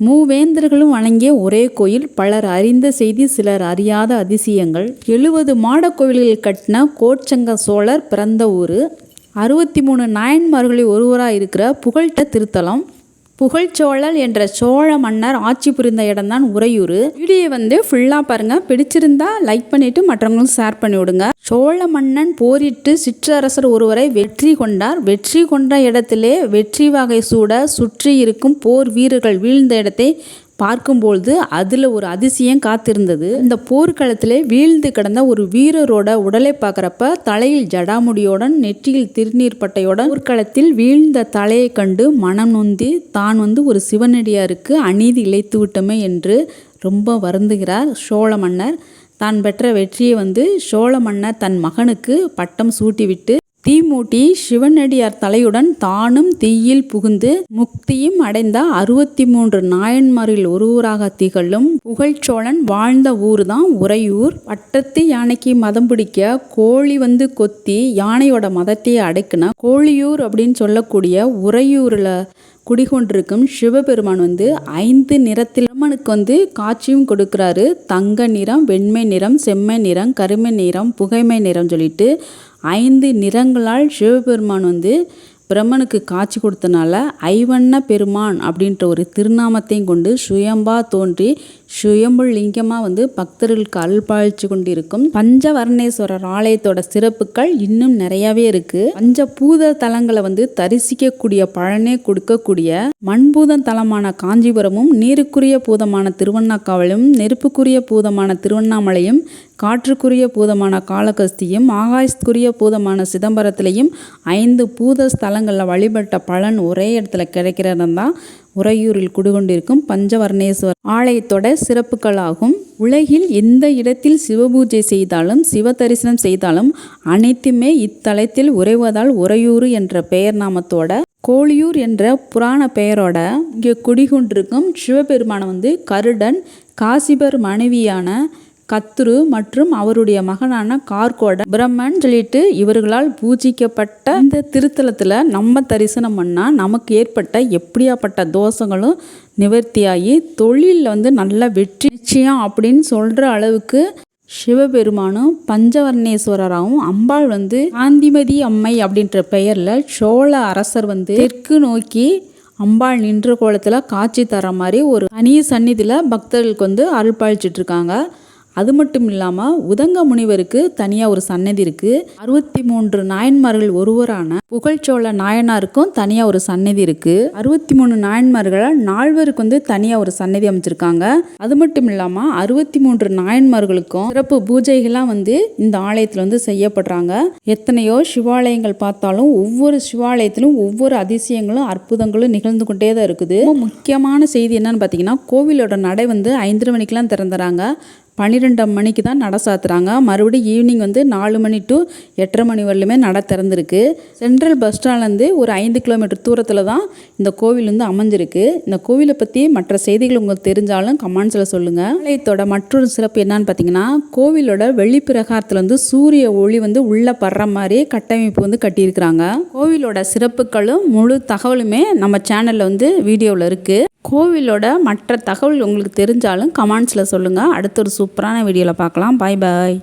மூவேந்தர்களும் வணங்கிய ஒரே கோயில், பலர் அறிந்த செய்தி சிலர் அறியாத அதிசயங்கள். 70 மாடக் கோவில்கள் கட்டின கோச்சங்க சோழர் பிறந்த ஊர். 63 நாயன்மார்களில் ஒருவராக இருக்கிற புகழ்ட்ட திருத்தலம். புகழ்ச்சோழர் என்ற சோழ மன்னர் ஆட்சி புரிந்த இடம்தான் உறையூர். வீடியோ ஃபுல்லாக பாருங்கள். பிடிச்சிருந்தா லைக் பண்ணிவிட்டு மற்றவங்களும் ஷேர் பண்ணி விடுங்க. சோழ மன்னன் போரிட்டு சிற்றரசர் ஒருவரை வெற்றி கொண்டார். வெற்றி கொண்ட இடத்திலே வெற்றி வகை சூட சுற்றி இருக்கும் போர் வீரர்கள் வீழ்ந்த இடத்தை பார்க்கும்பொழுது அதில் ஒரு அதிசயம் காத்திருந்தது. இந்த போர்க்களத்திலே வீழ்ந்து கிடந்த ஒரு வீரரோட உடலை பார்க்குறப்ப தலையில் ஜடாமுடியோடன் நெற்றியில் திருநீர் பட்டையோடன் போர்க்களத்தில் வீழ்ந்த தலையை கண்டு மனம் நொந்தி தான் ஒரு சிவனடியாருக்கு அநீதி இழைத்து விட்டோமே என்று ரொம்ப வருந்துகிறார் சோழ மன்னர். தான் பெற்ற வெற்றியை சோழ மன்னர் தன் மகனுக்கு பட்டம் சூட்டிவிட்டு தீ மூட்டி சிவனடியார் தலையுடன் தானும் தீயில் புகுந்து முக்தியும் அடைந்த 63 நாயன்மாரில் ஒருவராக திகழும் புகழ்ச்சோழன் வாழ்ந்த ஊர் தான் உறையூர். பட்டத்து யானைக்கு மதம் பிடிக்க கோழி கொத்தி யானையோட மதத்தை அடக்குன கோழியூர் அப்படின்னு சொல்லக்கூடிய உறையூரில் குடிகொண்டிருக்கும் சிவபெருமான் 5 நிறத்தில் பிரம்மனுக்கு காட்சியும் கொடுக்குறாரு. தங்க நிறம், வெண்மை நிறம், செம்மை நிறம், கருமை நிறம், புகைமை நிறம் சொல்லிட்டு 5 நிறங்களால் சிவபெருமான் பிரம்மனுக்கு காட்சி கொடுத்தனால ஐவண்ண பெருமான் அப்படின்ற ஒரு திருநாமத்தையும் கொண்டு சுயம்பா தோன்றி சுயம்பு லிங்கமாக பக்தர்களுக்கு அருள்பாலிச்சு கொண்டிருக்கும் பஞ்சவர்ணேஸ்வரர் ஆலயத்தோட சிறப்புகள் இன்னும் நிறையாவே இருக்குது. பஞ்சபூத தலங்களை தரிசிக்கக்கூடிய பழனே கொடுக்கக்கூடிய மண்பூத தலமான காஞ்சிபுரமும், நீருக்குரிய பூதமான திருவண்ணாக்காவலும், நெருப்புக்குரிய பூதமான திருவண்ணாமலையும், காற்றுக்குரிய பூதமான காளகஸ்தியும், ஆகாயத்துக்குரிய பூதமான சிதம்பரத்திலையும் 5 பூத ஸ்தலங்களில் வழிபட்ட பலன் ஒரே இடத்துல கிடைக்கிறதும் தான் உறையூரில் குடிகொண்டிருக்கும் பஞ்சவர்ணேஸ்வரர் ஆலயத்தோட சிறப்புகளாகும். உலகில் எந்த இடத்தில் சிவபூஜை செய்தாலும் சிவ தரிசனம் செய்தாலும் அனைத்துமே இத்தலத்தில் உறைவதால் உறையூர் என்ற பெயர் நாமத்தோட கோழியூர் என்ற புராண பெயரோட இங்கே குடிகொண்டிருக்கும் சிவபெருமான கருடன், காசிபர் மனைவியான கத்ரு மற்றும் அவருடைய மகனான கார்கோட பிரம்மன் சொல்லிட்டு இவர்களால் பூஜிக்கப்பட்ட இந்த திருத்தலத்தில் நம்ம தரிசனம் பண்ணால் நமக்கு ஏற்பட்ட எப்படியாப்பட்ட தோஷங்களும் நிவர்த்தியாகி தொழிலில் நல்ல வெற்றி நிச்சயம் அப்படின்னு சொல்கிற அளவுக்கு சிவபெருமானும் பஞ்சவர்ணேஸ்வரராகவும் அம்பாள் காந்திமதி அம்மை அப்படின்ற பெயரில் சோழ அரசர் தெற்கு நோக்கி அம்பாள் நின்ற கோலத்தில் காட்சி தர மாதிரி ஒரு தனி சந்நிதியில் பக்தர்களுக்கு அருள்பாலிச்சிட்டு இருக்காங்க. அது மட்டும் இல்லாமல் உதங்க முனிவருக்கு தனியாக ஒரு சன்னதி இருக்குது. 63 நாயன்மார்கள் ஒருவரான புகழ்ச்சோழ நாயனாருக்கும் தனியாக ஒரு சன்னதி இருக்குது. 63 நாயன்மார்களை 4 பேருக்கு தனியாக ஒரு சன்னதி அமைச்சிருக்காங்க. அது மட்டும் இல்லாமல் 63 நாயன்மார்களுக்கும் சிறப்பு பூஜைகள்லாம் இந்த ஆலயத்தில் செய்யப்படுறாங்க. எத்தனையோ சிவாலயங்கள் பார்த்தாலும் ஒவ்வொரு சிவாலயத்திலும் ஒவ்வொரு அதிசயங்களும் அற்புதங்களும் நிகழ்ந்து கொண்டே தான் இருக்குது. முக்கியமான செய்தி என்னன்னு பார்த்தீங்கன்னா, கோவிலோட நடை 5:30 மணிக்கெலாம் திறந்துறாங்க. 12 மணிக்கு தான் நட சாத்துறாங்க. மறுபடியும் ஈவினிங் 4 மணி டு 8:30 மணி வரலுமே நட திறந்துருக்கு. சென்ட்ரல் பஸ் ஸ்டாண்ட்லேருந்து ஒரு 5 கிலோமீட்டர் தூரத்தில் தான் இந்த கோவில் அமைஞ்சிருக்கு. இந்த கோவிலை பற்றி மற்ற செய்திகள் உங்களுக்கு தெரிஞ்சாலும் கமெண்ட்ஸில் சொல்லுங்கள். ஆலயத்தோட மற்றொரு சிறப்பு என்னன்னு பார்த்தீங்கன்னா, கோவிலோட வெளிப்பிரகாரத்தில் சூரிய ஒளி உள்ளே படுற மாதிரி கட்டமைப்பு கட்டியிருக்கிறாங்க. கோவிலோட சிறப்புகளும் முழு தகவலுமே நம்ம சேனலில் வீடியோவில் இருக்குது. கோவிலோட மற்ற தகவல் உங்களுக்கு தெரிஞ்சாலும் கமெண்ட்ஸில் சொல்லுங்கள். அடுத்த ஒரு சூப்பரான வீடியோவில் பார்க்கலாம். பாய் பாய்.